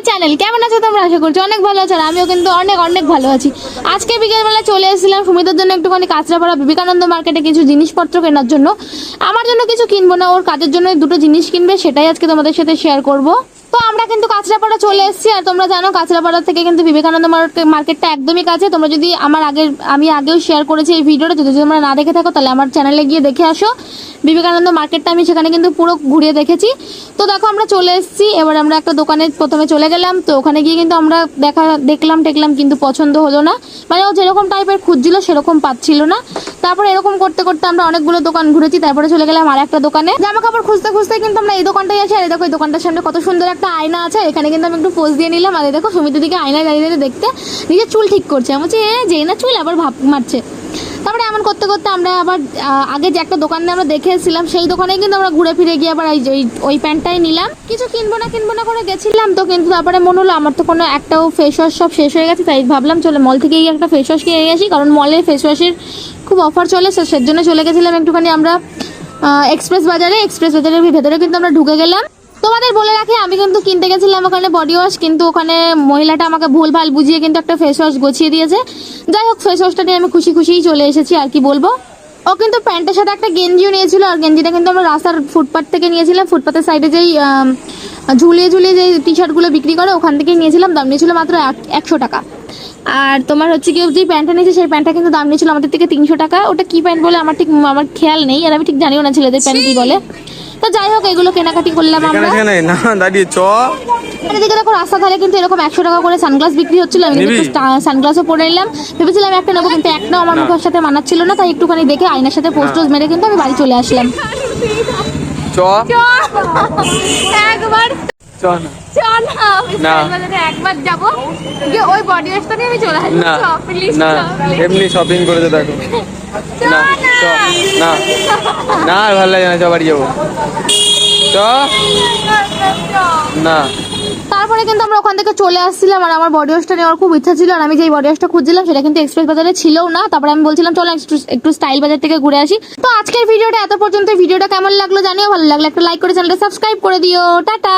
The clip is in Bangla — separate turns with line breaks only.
চ্যানেল। কেমন আছো তোমরা? আশা করছি অনেক ভালো আছো, আর আমিও কিন্তু অনেক অনেক ভালো আছি। আজকে বিকেলবেলা চলে এসেছিলাম সুমিতার জন্য একটুখানি কাঁচরাপাড়া বিবেকানন্দ মার্কেটে কিছু জিনিসপত্র কেনার জন্য। আমার জন্য কিছু কিনবো না, ওর কাজের জন্য দুটো জিনিস কিনবে, সেটাই আজকে তোমাদের সাথে শেয়ার করব। তো আমরা কিন্তু কাঁচরাপাড়া চলে এসেছি, আর তোমরা জানো কাঁচরাপাড়া থেকে কিন্তু বিবেকানন্দ মার্কেটটা একদমই কাছে। তোমরা যদি আমি আগেও শেয়ার করেছি এই ভিডিওটা, যদি তোমরা না দেখে থাকো তাহলে আমার চ্যানেলে গিয়ে দেখে আসো। বিবেকানন্দ মার্কেটটা আমি সেখানে কিন্তু পুরো ঘুরিয়ে দেখেছি। তো দেখো আমরা চলে এসেছি, এবার আমরা একটা দোকানে প্রথমে চলে গেলাম। তো ওখানে গিয়ে কিন্তু আমরা দেখলাম কিন্তু পছন্দ হলো না, মানে ও যেরকম টাইপের খুঁজছিল সেরকম পাচ্ছিল না। তারপরে এরকম করতে করতে আমরা অনেকগুলো দোকান ঘুরেছি, তারপরে চলে গেলাম আর একটা দোকানে। জামা কাপড় খুঁজতে খুঁজতে কিন্তু আমরা এই দোকানটাই আসি। আর দেখো এই দোকানটার সামনে কত সুন্দর একটা আয়না আছে, এখানে কিন্তু আমি একটু পোজ দিয়ে নিলাম। আর দেখো সুমিতার দিকে আয়নায় দাঁড়িয়ে দাঁড়িয়ে দেখতে নিজের চুল ঠিক করছে। আমি বলছি যেই না চুল আবার ভাব মারছে। তারপরে এমন করতে করতে আমরা আবার আগে যে একটা দোকানে আমরা দেখে এসেছিলাম সেই দোকানে কিন্তু আমরা ঘুরে ফিরে গিয়ে আবার ওই প্যান্টটাই নিলাম। কিছু কিনবো না করে গেছিলাম, তো কিন্তু তারপরে মনে হলো আমার তো কোনো একটাও ফেস ওয়াশ সব শেষ হয়ে গেছে, তাই ভাবলাম চলো মল থেকে গিয়ে একটা ফেস ওয়াশ কিনে নিয়ে আসি, কারণ মলে ফেস ওয়াশের খুব অফার চলে। সেজন্য চলে গেছিলাম একটুখানি আমরা এক্সপ্রেস বাজারের ভেতরে কিন্তু আমরা ঢুকে গেলাম। তোমাদের বলে রাখি আমি কিন্তু কিনতে গেছিলাম ওখানে বডি ওয়াশ, কিন্তু ওখানে মহিলাটা আমাকে ভুলভাল বুঝিয়ে কিন্তু একটা ফেস ওয়াশ গছিয়ে দিয়েছে। যাই হোক ফেস ওয়াশটা নিয়ে আমি খুশিই চলে এসেছি, আর কি বলবো। ও কিন্তু প্যান্টের সাথে একটা গেঞ্জিও নিয়েছিল, আর গেঞ্জিটা কিন্তু আমরা রাস্তার ফুটপাথ থেকে নিয়েছিলাম। ফুটপাথের সাইডে যেই ঝুলিয়ে যে টি শার্টগুলো বিক্রি করে ওখান থেকেই নিয়েছিলাম। দাম নিয়েছিল মাত্র 100 টাকা। আর তোমার হচ্ছে কি যে প্যান্টটা নিয়েছে সেই প্যান্টটা কিন্তু দাম নিয়েছিল আমাদের থেকে 300 টাকা। ওটা কি প্যান্ট বলে আমার খেয়াল নেই, আর আমি ঠিক জানিও না ছেলেদের প্যান্ট কি বলে। তো যাই হোক এগুলো কেনাকাটি করলাম আমরা। এদিকে দেখো রাস্তা ধারে কিন্তু এরকম 100 টাকা করে সানগ্লাস বিক্রি হচ্ছিল। আমি কিন্তু সানগ্লাসও পরে নিলাম, ভেবেছিলাম একটা নেবো, কিন্তু একটাও আমার মুখের সাথে মানাচ্ছিল না, তাই একটুখানি দেখে আয়নার সাথে পোস্টোজ মেরে কিন্তু আমি বাড়ি চলে আসলাম। একবার যাবো ওই বডি ওয়াশটা নিয়ে আমি চলে আসবো।
এমনি শপিং করে দেখো না আর ভালো লাগে না, বাড়ি যাবো না।
তারপরে কিন্তু আমরা ওখান থেকে চলে আসছিলাম, আর আমার বডি ওয়াশটা নেওয়ার খুব ইচ্ছা ছিল, আর আমি যেই বডি ওয়াশটা খুঁজছিলাম সেটা কিন্তু এক্সপ্রেস বাজারে ছিলও না। তারপরে আমি বলছিলাম চলো একটু স্টাইল বাজার থেকে ঘুরে আসি। তো আজকের ভিডিওটা এত পর্যন্ত। ভিডিওটা কেমন লাগলো জানিও, ভালো লাগলে একটা লাইক করে চ্যানেলটা সাবস্ক্রাইব করে দিও। টাটা।